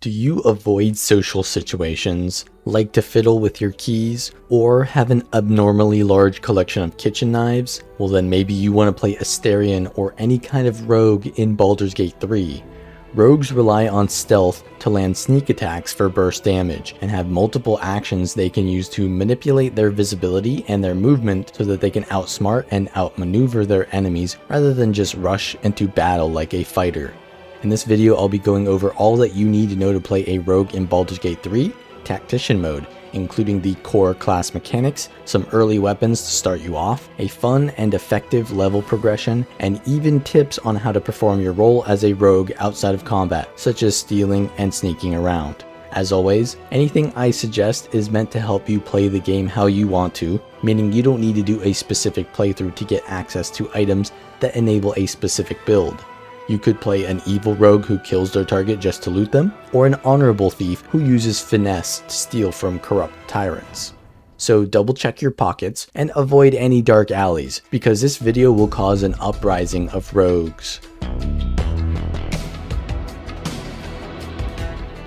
Do you avoid social situations, like to fiddle with your keys, or have an abnormally large collection of kitchen knives? Well, then maybe you want to play Astarion or any kind of rogue in Baldur's Gate 3. Rogues rely on stealth to land sneak attacks for burst damage, and have multiple actions they can use to manipulate their visibility and their movement so that they can outsmart and outmaneuver their enemies rather than just rush into battle like a fighter. In this video, I'll be going over all that you need to know to play a rogue in Baldur's Gate 3 Tactician mode, including the core class mechanics, some early weapons to start you off, a fun and effective level progression, and even tips on how to perform your role as a rogue outside of combat, such as stealing and sneaking around. As always, anything I suggest is meant to help you play the game how you want to, meaning you don't need to do a specific playthrough to get access to items that enable a specific build. You could play an evil rogue who kills their target just to loot them, or an honorable thief who uses finesse to steal from corrupt tyrants. So double check your pockets and avoid any dark alleys, because this video will cause an uprising of rogues.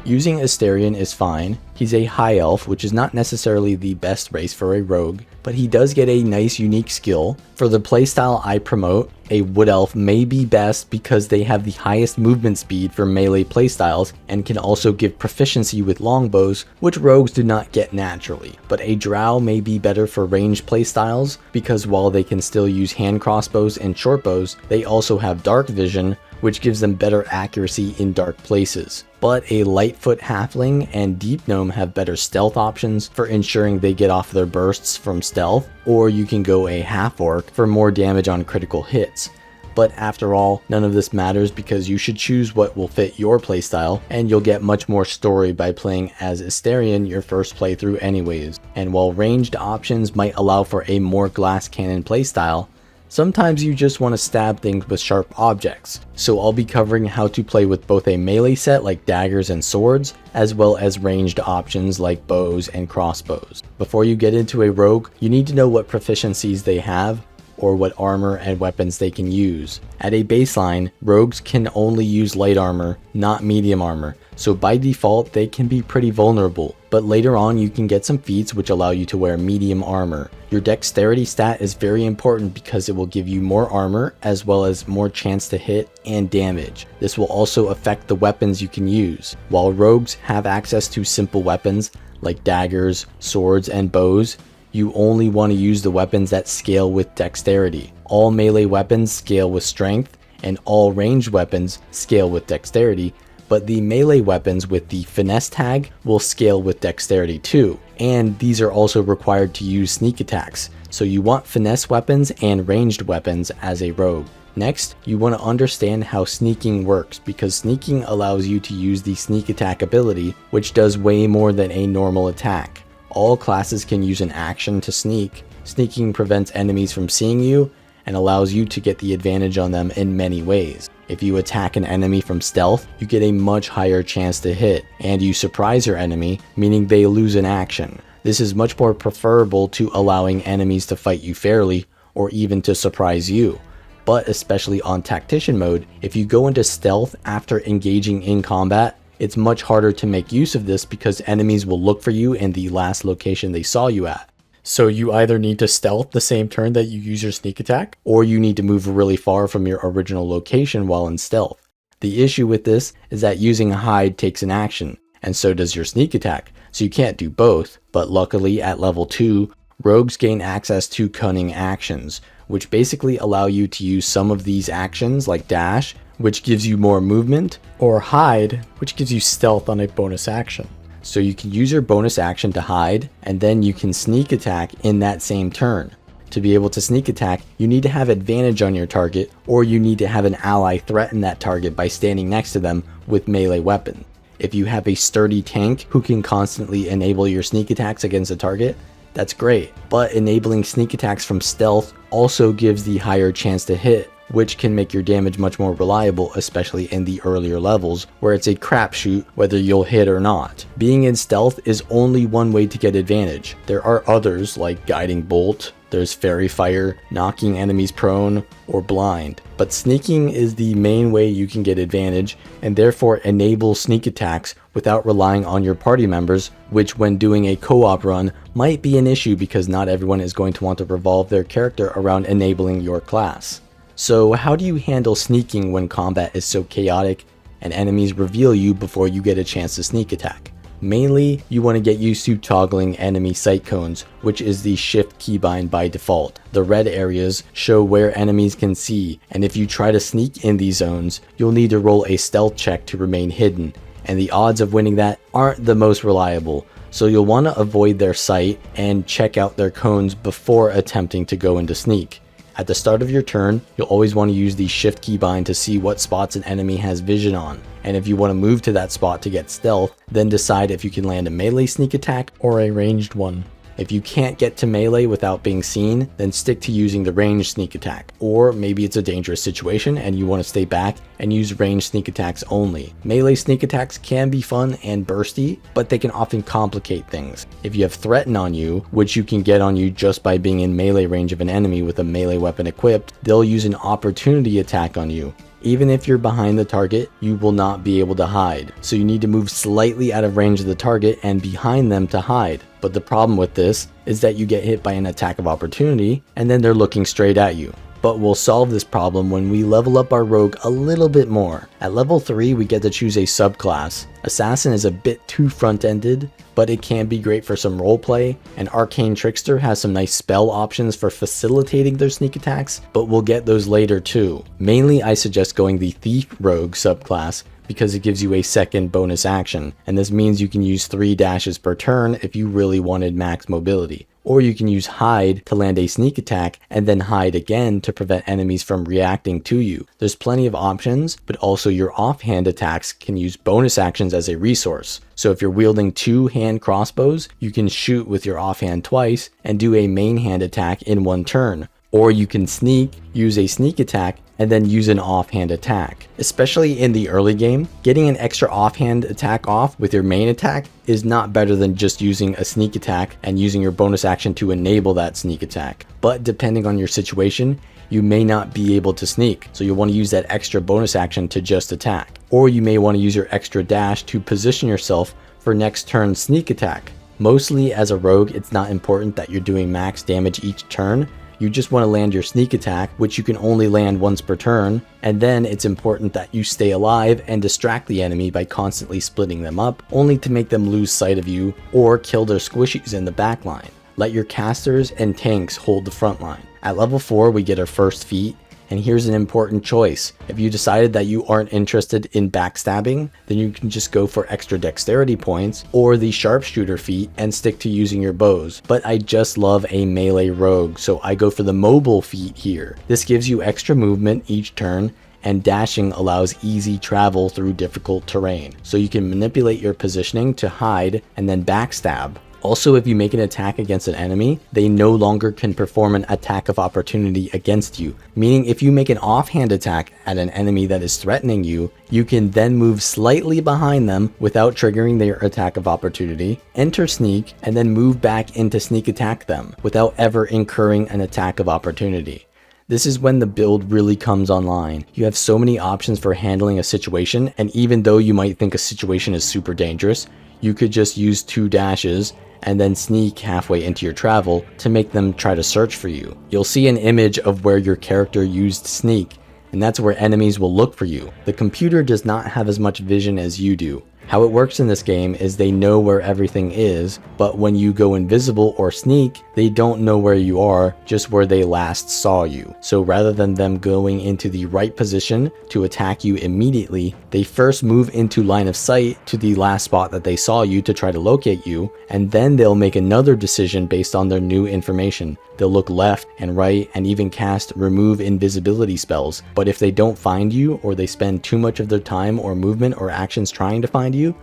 Using Astarion is fine. He's a high elf, which is not necessarily the best race for a rogue, but he does get a nice unique skill. For the playstyle I promote, a wood elf may be best because they have the highest movement speed for melee playstyles and can also give proficiency with longbows, which rogues do not get naturally. But a drow may be better for ranged playstyles because while they can still use hand crossbows and shortbows, they also have dark vision, which gives them better accuracy in dark places. But a Lightfoot halfling and deep gnome have better stealth options for ensuring they get off their bursts from stealth, or you can go a half orc for more damage on critical hits. But after all, none of this matters because you should choose what will fit your playstyle, and you'll get much more story by playing as Astarion your first playthrough anyways. And while ranged options might allow for a more glass cannon playstyle, sometimes you just want to stab things with sharp objects, so I'll be covering how to play with both a melee set like daggers and swords, as well as ranged options like bows and crossbows. Before you get into a rogue, you need to know what proficiencies they have, or what armor and weapons they can use. At a baseline, rogues can only use light armor, not medium armor, so by default they can be pretty vulnerable, but later on you can get some feats which allow you to wear medium armor. Your dexterity stat is very important because it will give you more armor as well as more chance to hit and damage. This will also affect the weapons you can use. While rogues have access to simple weapons like daggers, swords, and bows, you only want to use the weapons that scale with dexterity. All melee weapons scale with strength, and all ranged weapons scale with dexterity, but the melee weapons with the finesse tag will scale with dexterity too, and these are also required to use sneak attacks, so you want finesse weapons and ranged weapons as a rogue. Next, you want to understand how sneaking works, because sneaking allows you to use the sneak attack ability, which does way more than a normal attack. All classes can use an action to sneak. Sneaking prevents enemies from seeing you and allows you to get the advantage on them in many ways. If you attack an enemy from stealth, you get a much higher chance to hit, and you surprise your enemy, meaning they lose an action. This is much more preferable to allowing enemies to fight you fairly, or even to surprise you. But especially on Tactician mode, if you go into stealth after engaging in combat, it's much harder to make use of this because enemies will look for you in the last location they saw you at. So you either need to stealth the same turn that you use your sneak attack, or you need to move really far from your original location while in stealth. The issue with this is that using a hide takes an action, and so does your sneak attack, so you can't do both. But luckily at level 2, rogues gain access to cunning actions, which basically allow you to use some of these actions like dash, which gives you more movement, or hide, which gives you stealth on a bonus action. So you can use your bonus action to hide, and then you can sneak attack in that same turn. To be able to sneak attack, you need to have advantage on your target, or you need to have an ally threaten that target by standing next to them with melee weapon. If you have a sturdy tank who can constantly enable your sneak attacks against a target, that's great. But enabling sneak attacks from stealth also gives the higher chance to hit, which can make your damage much more reliable, especially in the earlier levels where it's a crapshoot whether you'll hit or not. Being in stealth is only one way to get advantage. There are others like Guiding Bolt, There's Fairy Fire, knocking enemies prone, or blind. But sneaking is the main way you can get advantage, and therefore enable sneak attacks without relying on your party members, which when doing a co-op run might be an issue because not everyone is going to want to revolve their character around enabling your class. So how do you handle sneaking when combat is so chaotic and enemies reveal you before you get a chance to sneak attack? Mainly, you want to get used to toggling enemy sight cones, which is the shift keybind by default. The red areas show where enemies can see, and if you try to sneak in these zones, you'll need to roll a stealth check to remain hidden, and the odds of winning that aren't the most reliable, so you'll want to avoid their sight and check out their cones before attempting to go into sneak. At the start of your turn, you'll always want to use the shift keybind to see what spots an enemy has vision on, and if you want to move to that spot to get stealth, then decide if you can land a melee sneak attack or a ranged one. If you can't get to melee without being seen, then stick to using the ranged sneak attack. Or maybe it's a dangerous situation and you want to stay back and use ranged sneak attacks only. Melee sneak attacks can be fun and bursty, but they can often complicate things. If you have Threaten on you, which you can get on you just by being in melee range of an enemy with a melee weapon equipped, they'll use an opportunity attack on you. Even if you're behind the target, you will not be able to hide, so you need to move slightly out of range of the target and behind them to hide. But the problem with this is that you get hit by an attack of opportunity and then they're looking straight at you. But we'll solve this problem when we level up our rogue a little bit more. At level 3 we get to choose a subclass. Assassin is a bit too front-ended, but it can be great for some roleplay, and Arcane Trickster has some nice spell options for facilitating their sneak attacks, but we'll get those later too. Mainly I suggest going the Thief Rogue subclass, because it gives you a second bonus action, and this means you can use 3 dashes per turn if you really wanted max mobility. Or you can use Hide to land a sneak attack and then hide again to prevent enemies from reacting to you. There's plenty of options, but also your offhand attacks can use bonus actions as a resource. So if you're wielding 2 hand crossbows, you can shoot with your offhand twice and do a main hand attack in 1 turn. Or you can sneak, use a sneak attack, and then use an offhand attack. Especially in the early game, getting an extra offhand attack off with your main attack is not better than just using a sneak attack and using your bonus action to enable that sneak attack. But depending on your situation, you may not be able to sneak, so you'll want to use that extra bonus action to just attack. Or you may want to use your extra dash to position yourself for next turn's sneak attack. Mostly as a rogue, it's not important that you're doing max damage each turn. You just want to land your sneak attack, which you can only land once per turn, and then it's important that you stay alive and distract the enemy by constantly splitting them up, only to make them lose sight of you or kill their squishies in the back line. Let your casters and tanks hold the front line. At level 4 we get our first feat, and here's an important choice. If you decided that you aren't interested in backstabbing, then you can just go for extra dexterity points or the sharpshooter feat and stick to using your bows. But I just love a melee rogue, so I go for the mobile feat here. This gives you extra movement each turn, and dashing allows easy travel through difficult terrain. So you can manipulate your positioning to hide and then backstab. Also, if you make an attack against an enemy, they no longer can perform an attack of opportunity against you. Meaning if you make an offhand attack at an enemy that is threatening you, you can then move slightly behind them without triggering their attack of opportunity, enter sneak, and then move back into sneak attack them without ever incurring an attack of opportunity. This is when the build really comes online. You have so many options for handling a situation, and even though you might think a situation is super dangerous, you could just use 2 dashes and then sneak halfway into your travel to make them try to search for you. You'll see an image of where your character used sneak, and that's where enemies will look for you. The computer does not have as much vision as you do. How it works in this game is they know where everything is, but when you go invisible or sneak, they don't know where you are, just where they last saw you. So rather than them going into the right position to attack you immediately, they first move into line of sight to the last spot that they saw you to try to locate you, and then they'll make another decision based on their new information. They'll look left and right and even cast remove invisibility spells. But if they don't find you, or they spend too much of their time or movement or actions trying to find you,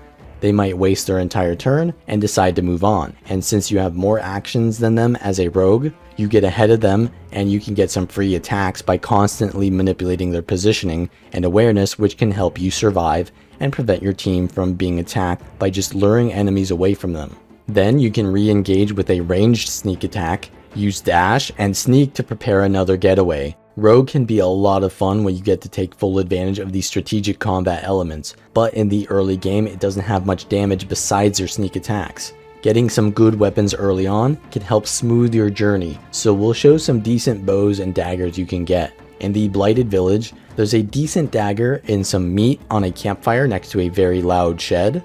they might waste their entire turn and decide to move on. And since you have more actions than them as a rogue, you get ahead of them and you can get some free attacks by constantly manipulating their positioning and awareness, which can help you survive and prevent your team from being attacked by just luring enemies away from them. Then you can re-engage with a ranged sneak attack Use dash and sneak to prepare another getaway. Rogue can be a lot of fun when you get to take full advantage of these strategic combat elements, but in the early game it doesn't have much damage besides your sneak attacks. Getting some good weapons early on can help smooth your journey, so we'll show some decent bows and daggers you can get. In the Blighted Village, there's a decent dagger and some meat on a campfire next to a very loud shed.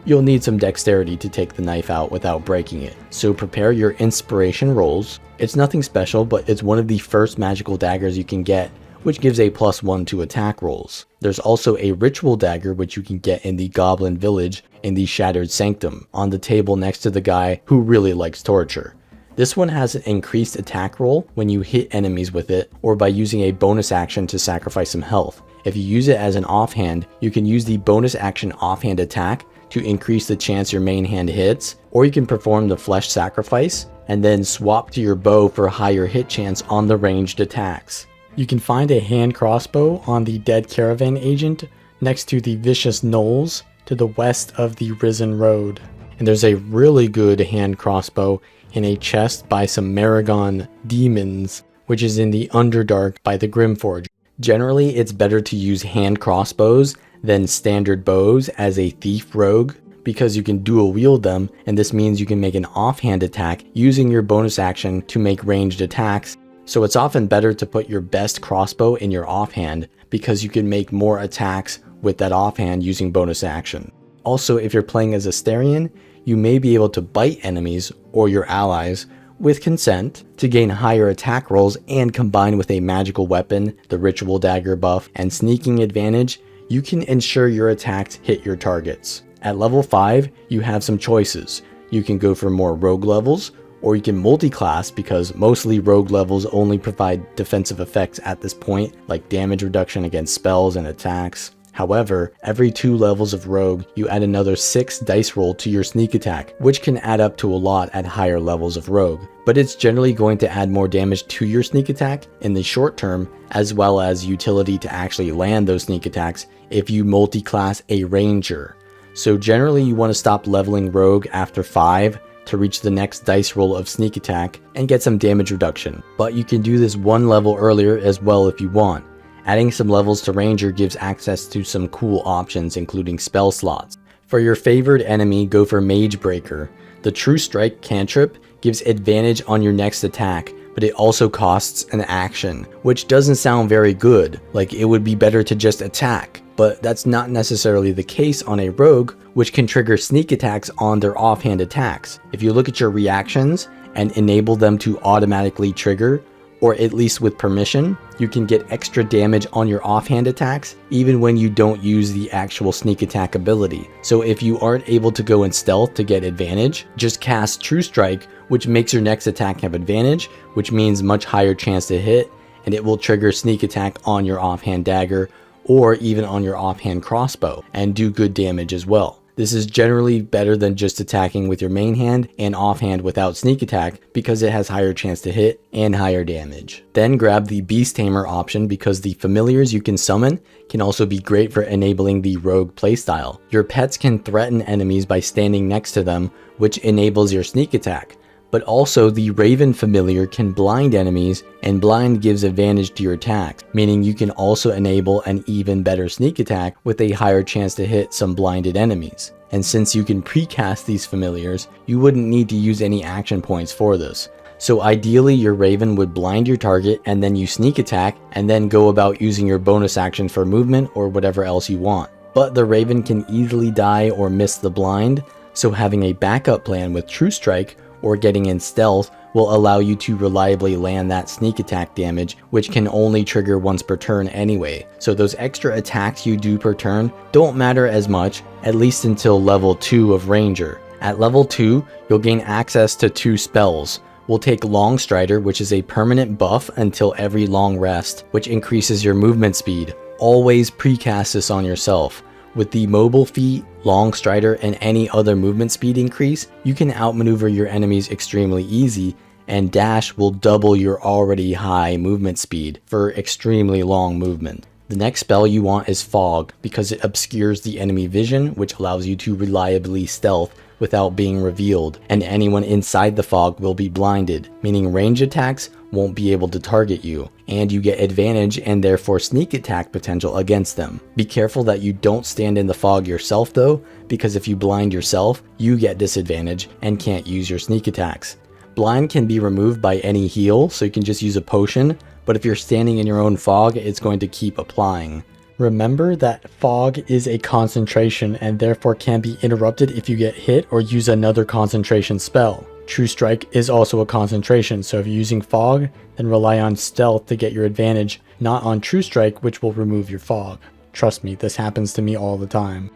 You'll need some dexterity to take the knife out without breaking it, so prepare your inspiration rolls. It's nothing special, but it's one of the first magical daggers you can get, which gives a +1 to attack rolls. There's also a ritual dagger which you can get in the Goblin Village in the Shattered Sanctum, on the table next to the guy who really likes torture. This one has an increased attack roll when you hit enemies with it, or by using a bonus action to sacrifice some health. If you use it as an offhand, you can use the bonus action offhand attack to increase the chance your main hand hits, or you can perform the flesh sacrifice and then swap to your bow for higher hit chance on the ranged attacks. You can find a hand crossbow on the Dead Caravan Agent next to the Vicious Knolls to the west of the Risen Road. And there's a really good hand crossbow in a chest by some Maragon demons, which is in the Underdark by the Grimforge. Generally, it's better to use hand crossbows than standard bows as a thief rogue, because you can dual wield them, and this means you can make an offhand attack using your bonus action to make ranged attacks. So it's often better to put your best crossbow in your offhand, because you can make more attacks with that offhand using bonus action. Also, if you're playing as Astarion, you may be able to bite enemies or your allies with consent to gain higher attack rolls, and combined with a magical weapon, the ritual dagger buff, and sneaking advantage, you can ensure your attacks hit your targets. At level 5, you have some choices. You can go for more rogue levels, or you can multiclass, because mostly rogue levels only provide defensive effects at this point, like damage reduction against spells and attacks. However, every 2 levels of rogue, you add another 6 dice roll to your sneak attack, which can add up to a lot at higher levels of rogue. But it's generally going to add more damage to your sneak attack in the short term, as well as utility to actually land those sneak attacks if you multiclass a ranger. So generally you want to stop leveling rogue after 5 to reach the next dice roll of sneak attack and get some damage reduction. But you can do this 1 level earlier as well if you want. Adding some levels to Ranger gives access to some cool options, including spell slots. For your favored enemy, go for Mage Breaker. The True Strike cantrip gives advantage on your next attack, but it also costs an action, which doesn't sound very good, like it would be better to just attack. But that's not necessarily the case on a rogue, which can trigger sneak attacks on their offhand attacks. If you look at your reactions and enable them to automatically trigger, or at least with permission, you can get extra damage on your offhand attacks even when you don't use the actual sneak attack ability. So if you aren't able to go in stealth to get advantage, just cast True Strike, which makes your next attack have advantage, which means much higher chance to hit, and it will trigger sneak attack on your offhand dagger or even on your offhand crossbow and do good damage as well. This is generally better than just attacking with your main hand and offhand without sneak attack, because it has higher chance to hit and higher damage. Then grab the Beast Tamer option, because the familiars you can summon can also be great for enabling the rogue playstyle. Your pets can threaten enemies by standing next to them, which enables your sneak attack. But also the Raven familiar can blind enemies, and blind gives advantage to your attacks, meaning you can also enable an even better sneak attack with a higher chance to hit some blinded enemies. And since you can precast these familiars, you wouldn't need to use any action points for this. So ideally your Raven would blind your target and then you sneak attack, and then go about using your bonus action for movement or whatever else you want. But the Raven can easily die or miss the blind, so having a backup plan with True Strike or getting in stealth will allow you to reliably land that sneak attack damage, which can only trigger once per turn anyway. So those extra attacks you do per turn don't matter as much, at least until level 2 of Ranger. At level 2, you'll gain access to 2 spells. We'll take Long Strider, which is a permanent buff until every long rest, which increases your movement speed. Always precast this on yourself. With the mobile feat, Long Strider, and any other movement speed increase, you can outmaneuver your enemies extremely easy, and Dash will double your already high movement speed for extremely long movement. The next spell you want is Fog, because it obscures the enemy vision, which allows you to reliably stealth without being revealed, and anyone inside the fog will be blinded, meaning range attacks won't be able to target you, and you get advantage and therefore sneak attack potential against them. Be careful that you don't stand in the fog yourself though, because if you blind yourself, you get disadvantage and can't use your sneak attacks. Blind can be removed by any heal, so you can just use a potion, but if you're standing in your own fog, it's going to keep applying. Remember that fog is a concentration and therefore can be interrupted if you get hit or use another concentration spell. True Strike is also a concentration, so if you're using fog, then rely on stealth to get your advantage, not on True Strike, which will remove your fog. Trust me, this happens to me all the time.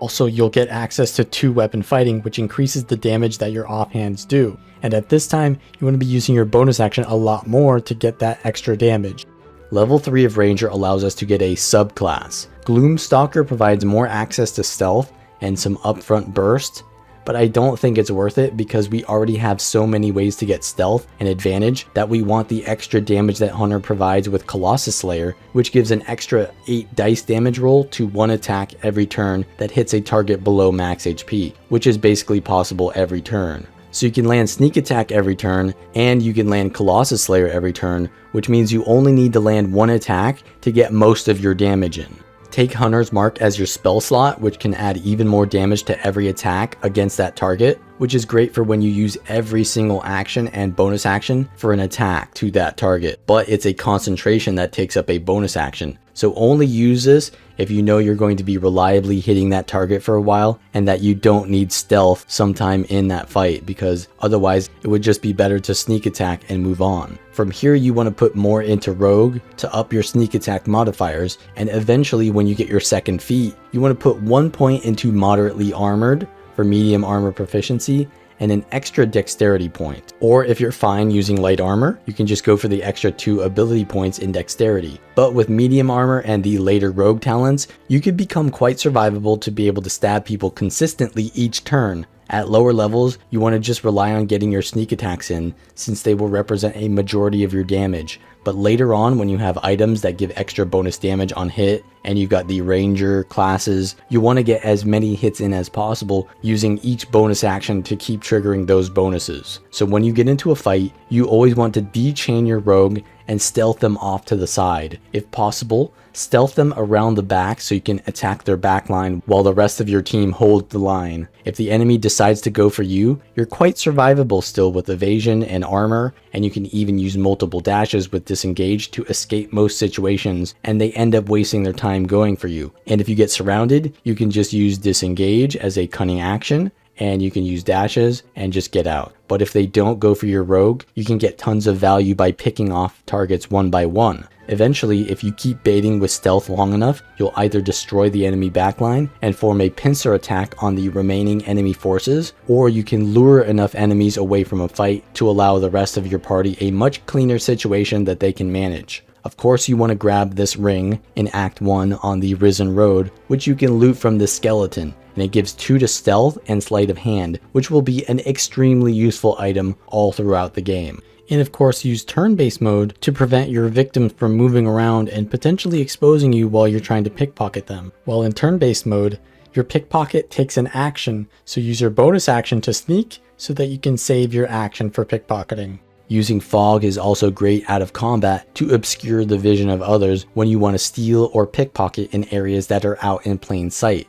Also, you'll get access to 2-weapon fighting, which increases the damage that your offhands do. And at this time, you want to be using your bonus action a lot more to get that extra damage. Level 3 of Ranger allows us to get a subclass. Gloomstalker provides more access to stealth and some upfront burst, but I don't think it's worth it because we already have so many ways to get stealth and advantage that we want the extra damage that Hunter provides with Colossus Slayer, which gives an extra 8 dice damage roll to 1 attack every turn that hits a target below max HP, which is basically possible every turn. So you can land Sneak Attack every turn, and you can land Colossus Slayer every turn, which means you only need to land 1 attack to get most of your damage in. Take Hunter's Mark as your spell slot, which can add even more damage to every attack against that target, which is great for when you use every single action and bonus action for an attack to that target. But it's a concentration that takes up a bonus action. So only use this if you know you're going to be reliably hitting that target for a while and that you don't need stealth sometime in that fight, because otherwise it would just be better to sneak attack and move on. From here you want to put more into rogue to up your sneak attack modifiers, and eventually when you get your second feat, you want to put 1 point into moderately armored for medium armor proficiency and an extra dexterity point. Or if you're fine using light armor, you can just go for the extra 2 ability points in dexterity. But with medium armor and the later rogue talents, you could become quite survivable to be able to stab people consistently each turn. At lower levels, you want to just rely on getting your sneak attacks in, since they will represent a majority of your damage. But later on, when you have items that give extra bonus damage on hit, and you've got the ranger classes, you want to get as many hits in as possible using each bonus action to keep triggering those bonuses. So when you get into a fight, you always want to de-chain your rogue and stealth them off to the side. If possible, stealth them around the back so you can attack their backline while the rest of your team holds the line. If the enemy decides to go for you, you're quite survivable still with evasion and armor, and you can even use multiple dashes with disengage to escape most situations, and they end up wasting their time going for you. And if you get surrounded, you can just use disengage as a cunning action, and you can use dashes and just get out. But if they don't go for your rogue, you can get tons of value by picking off targets one by one. Eventually, if you keep baiting with stealth long enough, you'll either destroy the enemy backline and form a pincer attack on the remaining enemy forces, or you can lure enough enemies away from a fight to allow the rest of your party a much cleaner situation that they can manage. Of course, you want to grab this ring in Act 1 on the Risen Road, which you can loot from this skeleton, and it gives 2 to stealth and sleight of hand, which will be an extremely useful item all throughout the game. And of course, use turn-based mode to prevent your victims from moving around and potentially exposing you while you're trying to pickpocket them. While in turn-based mode, your pickpocket takes an action, so use your bonus action to sneak so that you can save your action for pickpocketing. Using fog is also great out of combat to obscure the vision of others when you want to steal or pickpocket in areas that are out in plain sight.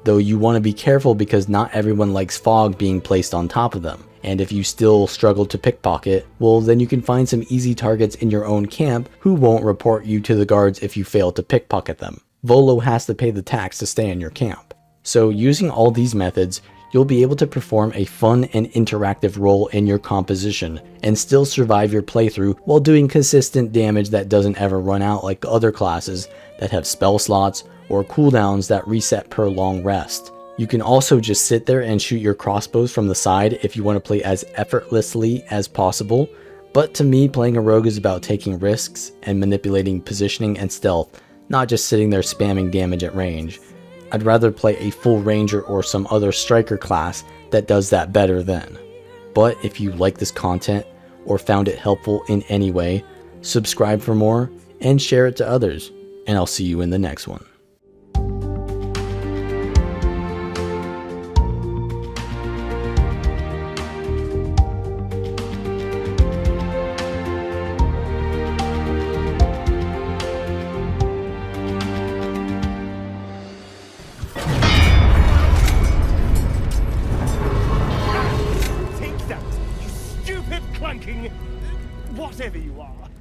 Though you want to be careful because not everyone likes fog being placed on top of them. And if you still struggle to pickpocket, well then you can find some easy targets in your own camp who won't report you to the guards if you fail to pickpocket them. Volo has to pay the tax to stay in your camp. So using all these methods, you'll be able to perform a fun and interactive role in your composition and still survive your playthrough while doing consistent damage that doesn't ever run out like other classes that have spell slots or cooldowns that reset per long rest. You can also just sit there and shoot your crossbows from the side if you want to play as effortlessly as possible, but to me playing a rogue is about taking risks and manipulating positioning and stealth, not just sitting there spamming damage at range. I'd rather play a full ranger or some other striker class that does that better then. But if you like this content or found it helpful in any way, subscribe for more and share it to others, and I'll see you in the next one. wanking, whatever you are.